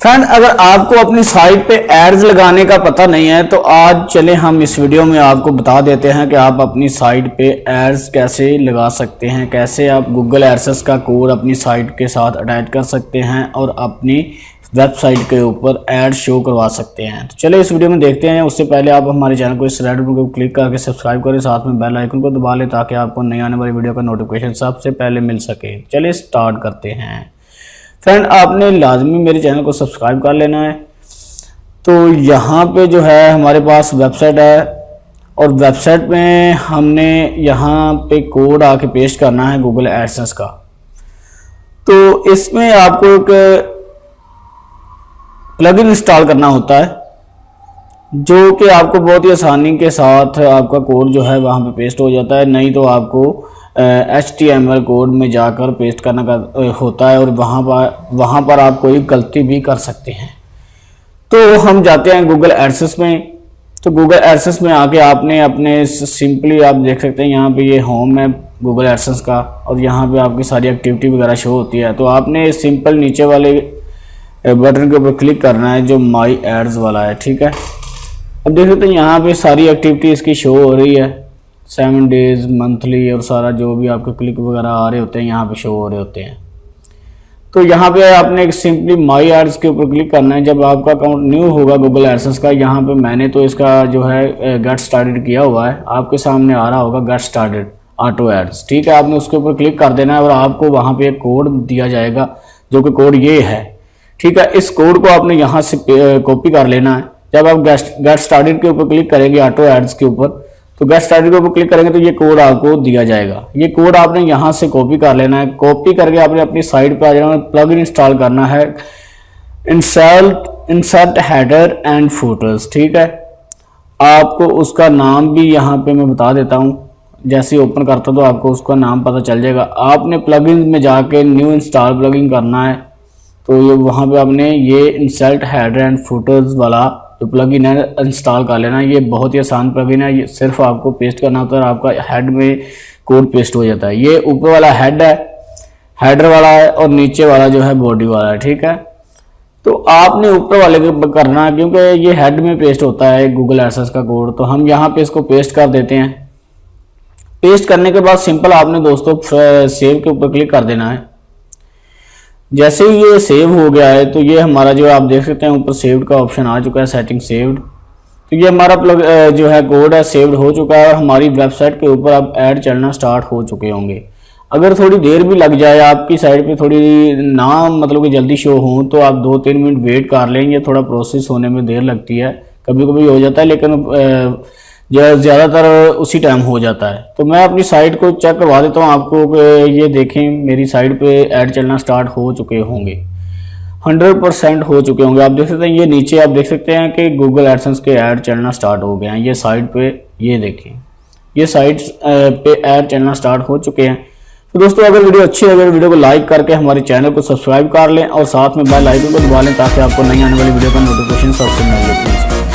Friend, अगर आपको अपनी साइट पे एड्स लगाने का पता नहीं है तो आज चले हम इस वीडियो में आपको बता देते हैं कि आप अपनी साइट पे एड्स कैसे लगा सकते हैं, कैसे आप गूगल एडसेंस का कोड अपनी साइट के साथ अटैच कर सकते हैं और अपनी वेबसाइट के ऊपर एड शो करवा सकते हैं। तो चले इस वीडियो में देखते हैं। उससे पहले आप हमारे चैनल को इस रेड बटन को क्लिक करके सब्सक्राइब करें, साथ में बेल आइकन को दबा लें ताकि आपको नई आने वाली वीडियो का नोटिफिकेशन सबसे पहले मिल सके। चलिए स्टार्ट करते हैं। फ्रेंड, आपने लाजमी मेरे चैनल को सब्सक्राइब कर लेना है। तो यहाँ पे जो है हमारे पास वेबसाइट है और वेबसाइट में हमने यहाँ पे कोड आके पेस्ट करना है गूगल एडसेंस का। तो इसमें आपको एक प्लगइन इंस्टॉल करना होता है जो कि आपको बहुत ही आसानी के साथ आपका कोड जो है वहाँ पे पेस्ट हो जाता है। नहीं तो आपको HTML कोड में जाकर पेस्ट करना होता है और वहाँ पर आप कोई गलती भी कर सकते हैं। तो हम जाते हैं गूगल एडसेंस में। तो गूगल एडसेंस में आके आपने अपने सिंपली आप देख सकते हैं यहाँ पे ये होम है गूगल एडसेंस का और यहाँ पे आपकी सारी एक्टिविटी वगैरह शो होती है। तो आपने सिंपल नीचे वाले बटन के ऊपर क्लिक करना है जो माई एड्स वाला है। ठीक है, अब देख सकते हैं यहाँ पे सारी एक्टिविटी इसकी शो हो रही है, 7 डेज, मंथली और सारा जो भी आपके क्लिक वगैरह आ रहे होते हैं यहाँ पे शो हो रहे होते हैं। तो यहाँ पे आपने एक सिंपली माई एड्स के ऊपर क्लिक करना है। जब आपका अकाउंट न्यू होगा गूगल एडसेंस का, यहाँ पे मैंने तो इसका जो है गेट स्टार्टेड किया हुआ है, आपके सामने आ रहा होगा गेट स्टार्टेड ऑटो एड्स। ठीक है, आपने उसके ऊपर क्लिक कर देना है और आपको वहाँ पे एक कोड दिया जाएगा जो कि कोड ये है। ठीक है, इस कोड को आपने यहाँ से कॉपी कर लेना है। जब आप गेट स्टार्टेड के ऊपर क्लिक करेंगे ऑटो एड्स के ऊपर, तो गेट स्टार्टेड के ऊपर क्लिक करेंगे तो ये कोड आपको दिया जाएगा। ये कोड आपने यहाँ से कॉपी कर लेना है। कॉपी करके आपने अपनी साइट पर आ जाना है, प्लगइन इंस्टॉल करना है, इंसर्ट हेडर एंड फुटर्स। ठीक है, आपको उसका नाम भी यहाँ पे मैं बता देता हूँ। जैसे ही ओपन करता तो आपको उसका नाम पता चल जाएगा। आपने प्लगइन में जाके न्यू इंस्टॉल प्लगइन करना है। तो ये वहाँ पे आपने ये इंसर्ट हेडर एंड फुटर्स वाला जो प्लगइन है इंस्टॉल कर लेना। ये बहुत ही आसान प्लगइन है, ये सिर्फ आपको पेस्ट करना होता है और आपका हेड में कोड पेस्ट हो जाता है। ये ऊपर वाला हेड है, हेडर वाला है और नीचे वाला जो है बॉडी वाला है। ठीक है, तो आपने ऊपर वाले को करना है क्योंकि ये हेड में पेस्ट होता है गूगल एडसेंस का कोड। तो हम यहाँ पे इसको पेस्ट कर देते हैं। पेस्ट करने के बाद सिंपल आपने दोस्तों सेव के ऊपर क्लिक कर देना है। जैसे ही ये सेव हो गया है तो ये हमारा जो आप देख सकते हैं ऊपर सेव्ड का ऑप्शन आ चुका है, सेटिंग सेव्ड। तो ये हमारा जो है कोड है सेव्ड हो चुका है और हमारी वेबसाइट के ऊपर अब ऐड चलना स्टार्ट हो चुके होंगे। अगर थोड़ी देर भी लग जाए आपकी साइट पे, थोड़ी ना मतलब कि जल्दी शो हो, तो आप 2-3 मिनट वेट कर लेंगे। थोड़ा प्रोसेस होने में देर लगती है, कभी कभी हो जाता है, लेकिन ज़्यादातर उसी टाइम हो जाता है। तो मैं अपनी साइट को चेक करवा देता हूँ आपको। ये देखें मेरी साइट पे ऐड चलना स्टार्ट हो चुके होंगे, 100% हो चुके होंगे। आप देख सकते हैं ये नीचे आप देख सकते हैं कि गूगल एडसेंस के ऐड चलना स्टार्ट हो गए हैं। ये साइट पे ये देखें, ये साइट पे ऐड चलना स्टार्ट हो चुके हैं। तो दोस्तों, अगर वीडियो अच्छी लगे तो वीडियो को लाइक करके हमारे चैनल को सब्सक्राइब कर लें और साथ में बेल आइकन को दबा लें ताकि आपको नई आने वाली वीडियो का नोटिफिकेशन सबसे पहले मिले।